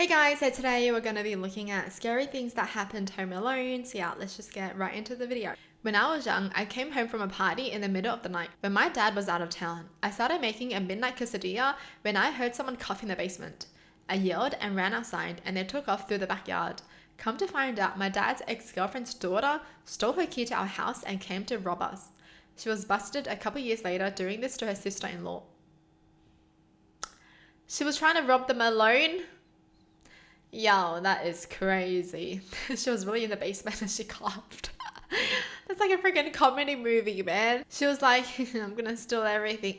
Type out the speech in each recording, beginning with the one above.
Hey guys, so today we're going to be looking at scary things that happened home alone. So yeah, let's just get right into the video. When I was young, I came home from a party in the middle of the night when my dad was out of town. I started making a midnight quesadilla when I heard someone cough in the basement. I yelled and ran outside and they took off through the backyard. Come to find out, my dad's ex-girlfriend's daughter stole her key to our house and came to rob us. She was busted a couple years later doing this to her sister-in-law. She was trying to rob them alone? Yo, that is crazy. She was really in the basement and she coughed. That's like a freaking comedy movie, man. She was like, I'm gonna steal everything.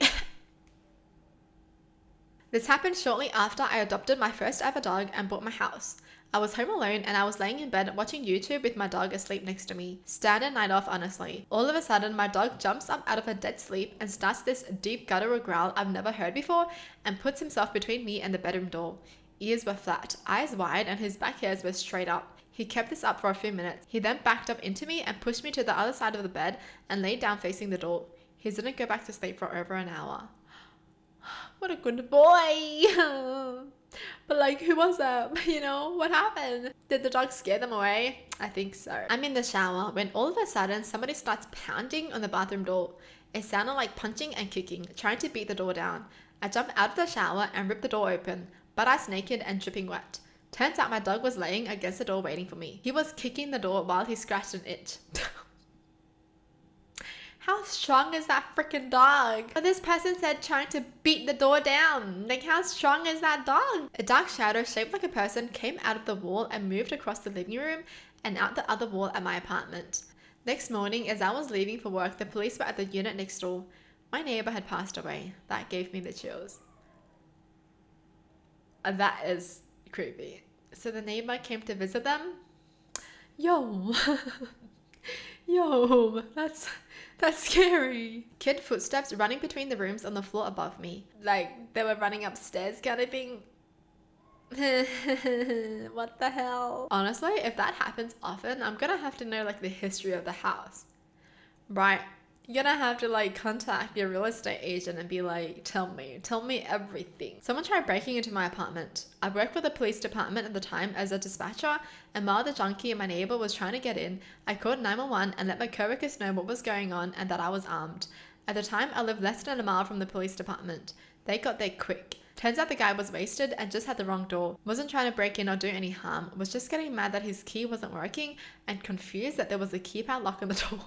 This happened shortly after I adopted my first ever dog and bought my house. I was home alone and I was laying in bed watching YouTube with my dog asleep next to me. Standard night off, honestly. All of a sudden, my dog jumps up out of her dead sleep and starts this deep guttural growl I've never heard before and puts himself between me and the bedroom door. Ears were flat, eyes wide, and his back hairs were straight up. He kept this up for a few minutes. He then backed up into me and pushed me to the other side of the bed and laid down facing the door. He didn't go back to sleep for over an hour. What a good boy. But like, who was that? You know, what happened? Did the dog scare them away? I think so. I'm in the shower when all of a sudden somebody starts pounding on the bathroom door. It sounded like punching and kicking, trying to beat the door down. I jump out of the shower and rip the door open, butt-ass naked and dripping wet. Turns out my dog was laying against the door waiting for me. He was kicking the door while he scratched an itch. How strong is that freaking dog? But this person said trying to beat the door down. Like, how strong is that dog? A dark shadow shaped like a person came out of the wall and moved across the living room and out the other wall at my apartment. Next morning, as I was leaving for work, the police were at the unit next door. My neighbor had passed away. That gave me the chills. That is creepy. So the neighbor came to visit them. Yo. Yo, that's scary. Kid footsteps running between the rooms on the floor above me. Like they were running upstairs kind of thing. What the hell? Honestly, if that happens often, I'm gonna have to know like the history of the house. Right. You're gonna have to like contact your real estate agent and be like, tell me everything. Someone tried breaking into my apartment. I worked for the police department at the time as a dispatcher, and while the junkie and my neighbor was trying to get in, I called 911 and let my coworkers know what was going on and that I was armed. At the time, I lived less than a mile from the police department. They got there quick. Turns out the guy was wasted and just had the wrong door. Wasn't trying to break in or do any harm. Was just getting mad that his key wasn't working and confused that there was a keypad lock on the door.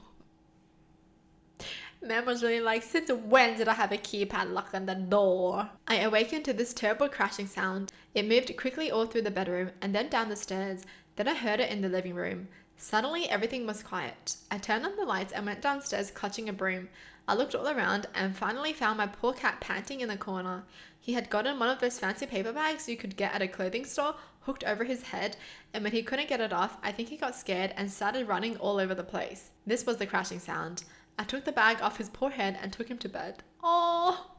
Man was really like, since when did I have a keypad lock on the door? I awakened to this terrible crashing sound. It moved quickly all through the bedroom and then down the stairs. Then I heard it in the living room. Suddenly, everything was quiet. I turned on the lights and went downstairs clutching a broom. I looked all around and finally found my poor cat panting in the corner. He had gotten one of those fancy paper bags you could get at a clothing store hooked over his head, and when he couldn't get it off, I think he got scared and started running all over the place. This was the crashing sound. I took the bag off his poor head and took him to bed. Oh,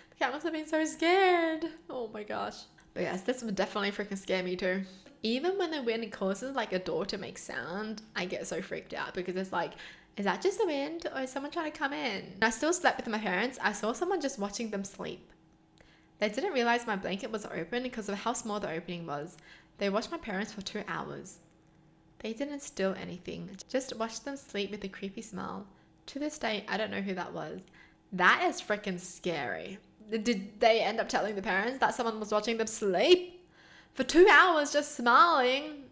the cat must have been so scared. Oh my gosh. But yes, this would definitely freaking scare me too. Even when the wind causes like a door to make sound, I get so freaked out because it's like, is that just the wind or is someone trying to come in? When I still slept with my parents, I saw someone just watching them sleep. They didn't realize my blanket was open because of how small the opening was. They watched my parents for 2 hours. They didn't steal anything, just watched them sleep with a creepy smile. To this day, I don't know who that was. That is freaking scary. Did they end up telling the parents that someone was watching them sleep for 2 hours just smiling?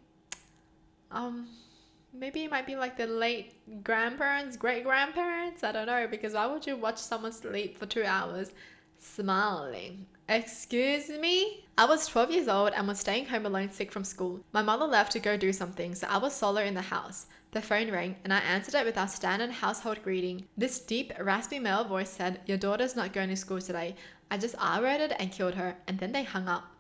Maybe it might be like the late grandparents, great grandparents. I don't know, because why would you watch someone sleep for 2 hours smiling? Excuse me? I was 12 years old and was staying home alone sick from school. My mother left to go do something, so I was solo in the house. The phone rang and I answered it with our standard household greeting. This deep, raspy male voice said, "Your daughter's not going to school today." I just R-rated and killed her, and then they hung up.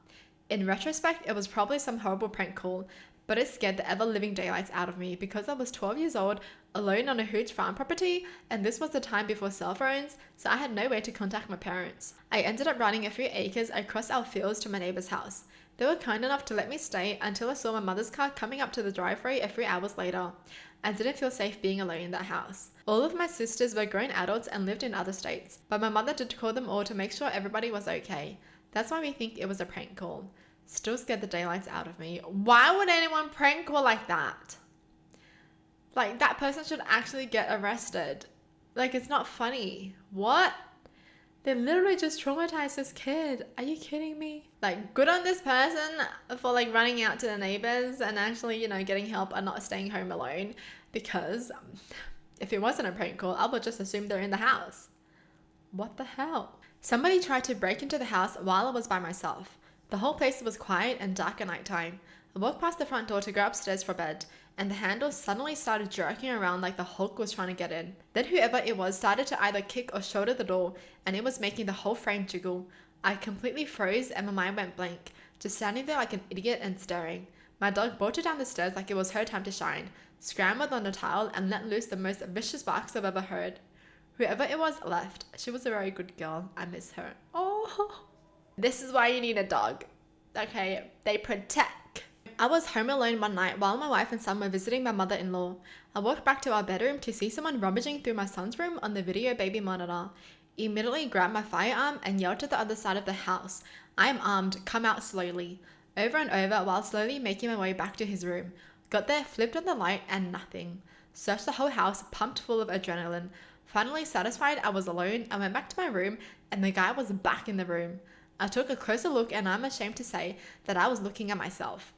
In retrospect, it was probably some horrible prank call, but it scared the ever-living daylights out of me because I was 12 years old, alone on a huge farm property, and this was the time before cell phones, so I had no way to contact my parents. I ended up running a few acres across our fields to my neighbor's house. They were kind enough to let me stay until I saw my mother's car coming up to the driveway a few hours later. I didn't feel safe being alone in that house. All of my sisters were grown adults and lived in other states, but my mother did call them all to make sure everybody was okay. That's why we think it was a prank call. Still scared the daylights out of me. Why would anyone prank call like that? Like, that person should actually get arrested. Like, it's not funny. What? They literally just traumatized this kid. Are you kidding me? Like, good on this person for like running out to the neighbors and actually, getting help and not staying home alone. Because if it wasn't a prank call, I would just assume they're in the house. What the hell? Somebody tried to break into the house while I was by myself. The whole place was quiet and dark at night time. I walked past the front door to go upstairs for bed, and the handle suddenly started jerking around like the Hulk was trying to get in. Then whoever it was started to either kick or shoulder the door, and it was making the whole frame jiggle. I completely froze and my mind went blank, just standing there like an idiot and staring. My dog bolted down the stairs like it was her time to shine, scrambled on the tile, and let loose the most vicious barks I've ever heard. Whoever it was left. She was a very good girl. I miss her. Oh, this is why you need a dog. Okay, they protect. I was home alone one night while my wife and son were visiting my mother-in-law. I walked back to our bedroom to see someone rummaging through my son's room on the video baby monitor. Immediately grabbed my firearm and yelled to the other side of the house, "I am armed, come out slowly." Over and over while slowly making my way back to his room. Got there, flipped on the light, and nothing. Searched the whole house, pumped full of adrenaline. Finally satisfied I was alone, I went back to my room and the guy was back in the room. I took a closer look and I'm ashamed to say that I was looking at myself.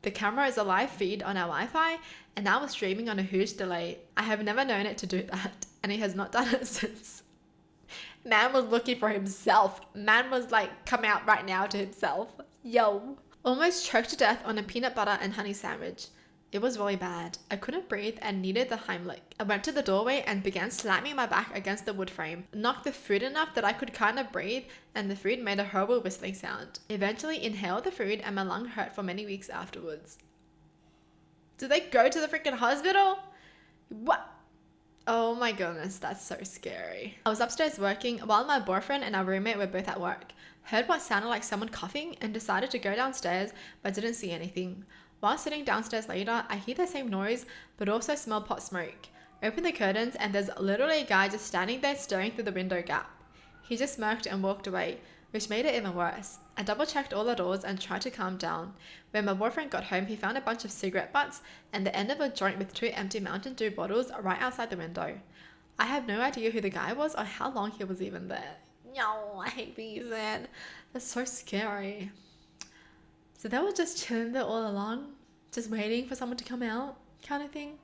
The camera is a live feed on our Wi-Fi and I was streaming on a huge delay. I have never known it to do that and it has not done it since. Man was looking for himself. Man was like, come out right now to himself. Yo. Almost choked to death on a peanut butter and honey sandwich. It was really bad. I couldn't breathe and needed the Heimlich. I went to the doorway and began slamming my back against the wood frame. Knocked the food enough that I could kind of breathe and the food made a horrible whistling sound. Eventually inhaled the food and my lung hurt for many weeks afterwards. Did they go to the freaking hospital? What? Oh my goodness, that's so scary. I was upstairs working while my boyfriend and our roommate were both at work. Heard what sounded like someone coughing and decided to go downstairs but didn't see anything. While sitting downstairs later, I hear the same noise, but also smell pot smoke. Open the curtains and there's literally a guy just standing there staring through the window gap. He just smirked and walked away, which made it even worse. I double checked all the doors and tried to calm down. When my boyfriend got home, he found a bunch of cigarette butts and the end of a joint with 2 empty Mountain Dew bottles right outside the window. I have no idea who the guy was or how long he was even there. No, I hate these, man. That's so scary. So they were just chilling there all along, just waiting for someone to come out, kind of thing.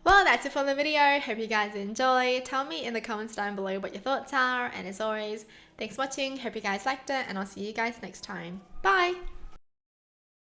Well, that's it for the video. Hope you guys enjoy. Tell me in the comments down below what your thoughts are. And as always, thanks for watching. Hope you guys liked it. And I'll see you guys next time. Bye!